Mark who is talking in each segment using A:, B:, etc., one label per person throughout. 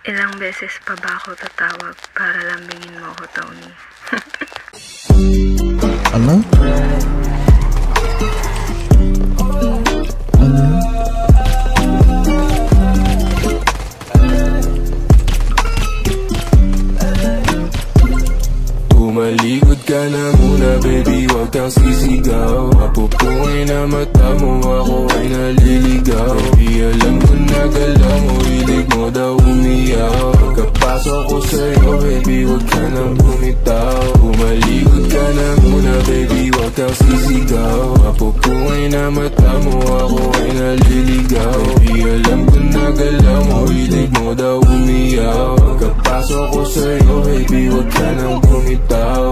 A: Ilang beses pa ba ako tatawag para lambingin mo ako, Tony?
B: Ano?
C: Tumalikod ka na muna, baby, wag kang sisigaw. Mapupungay na mata mo, ako ay naliligaw. Baby, alam ko na galaw mo, hilig mo daw umiyaw. Pagkapasok ko sa'yo, baby, wag ka nang bumitaw. Tumalikod ka na muna, baby, wag kang sisigaw. Mapupungay na mata mo, ako ay naliligaw. Baby, alam ko na galaw mo, hilig mo daw umiyaw. Pagkapasok ko sa'yo, baby, wag ka nang bumitaw.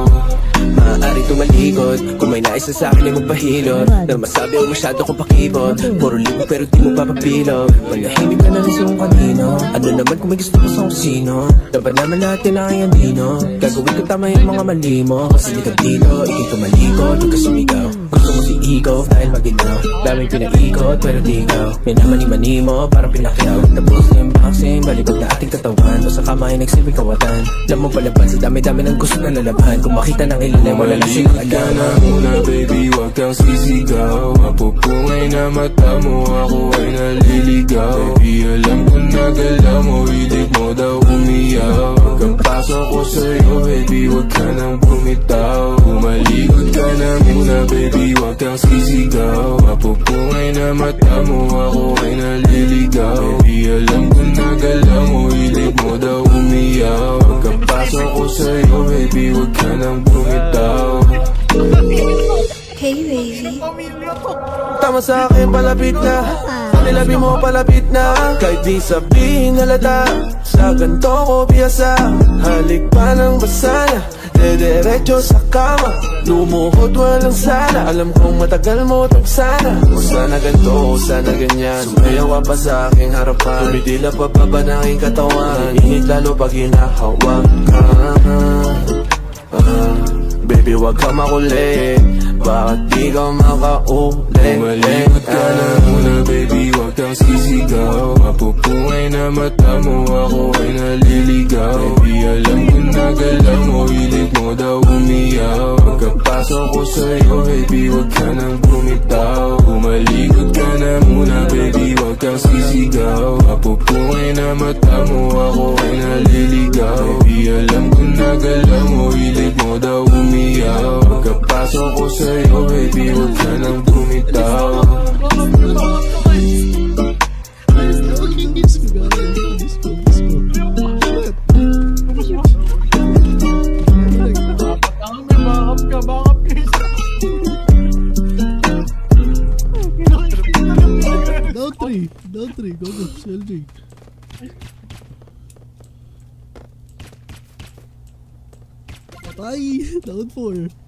D: Maaari tumalikod, kung may nais na sa'kin ay magpahilot. Nang masabi ang masyado kong pakibot, puro libo pero di mo papapilog. Manahimik ka na rin sa kung kanino. Ano naman kung may gusto mo sa kung sino. Dapat naman natin ang iyang dino. Gagawin ko tama yung mga mali mo. Kasi di ka dito, ikay tumalikod, huwag ka sumigaw. Gusto mo si ego dahil maginaw. Daming pinaikot pero di ikaw. Minamani-mani mo parang pinakyaw. Tapos na yung boxing, balibag na ating katawan. O sa kama ay nagsilbing kawatan. Alam mo palaban sa dami-dami ng gusto na lalaban. Kung makita ng ilan wala na silang
C: ka na muna, baby, wag kang sisigaw. Mapupungay na mata mo, ako ay naliligaw. Baby, alam ko na galaw mo, hilig mo daw umiyaw. Pagkapasok ko sa'yo, baby, wag ka nang bumitaw. Tumalikod ka na muna, baby, wag kang sisigaw. Mapupungay na mata mo, ako ay naliligaw. Baby, alam ko na galaw mo, hilig mo daw umiyaw. Pagkapasok ko sa'yo, baby, wag ka nang bumitaw.
A: Hey, baby.
D: Tama sa akin, palapit na. Panilabi mo, palapit na. Kahit di sabihin halata, sa ganito ko piyasa. Halik pa ng basana, dediretso sa kama. Lumuhod walang sana, alam kong matagal mo tong sana. O sana ganito, o sana ganyan. Sumayaw ka pa sa aking harapan. Tumidila pa ba ng aking katawan. Init lalo pag hinahawak ka. Baby, wag ka makulit, bakit di ka makaulit?
C: Tumalikod ka na muna, baby, wag kang sisigaw. Mapupungay na mata mo, ako ay naliligaw. Baby, alam ko na galaw mo, hilig mo daw umiyaw. Pagkapasok ko sa'yo, baby, wag ka nang bumitaw. Tumalikod ka na muna, baby, wag kang sisigaw. Mapupungay na mata mo, ako ay naliligaw. Baby, alam ko na galaw mo, hilig mo daw umiyaw. Pagkapasok ko sa'yo, baby, wag ka nang bumitaw.
B: Down 3, go, selfie. Patay, down 4.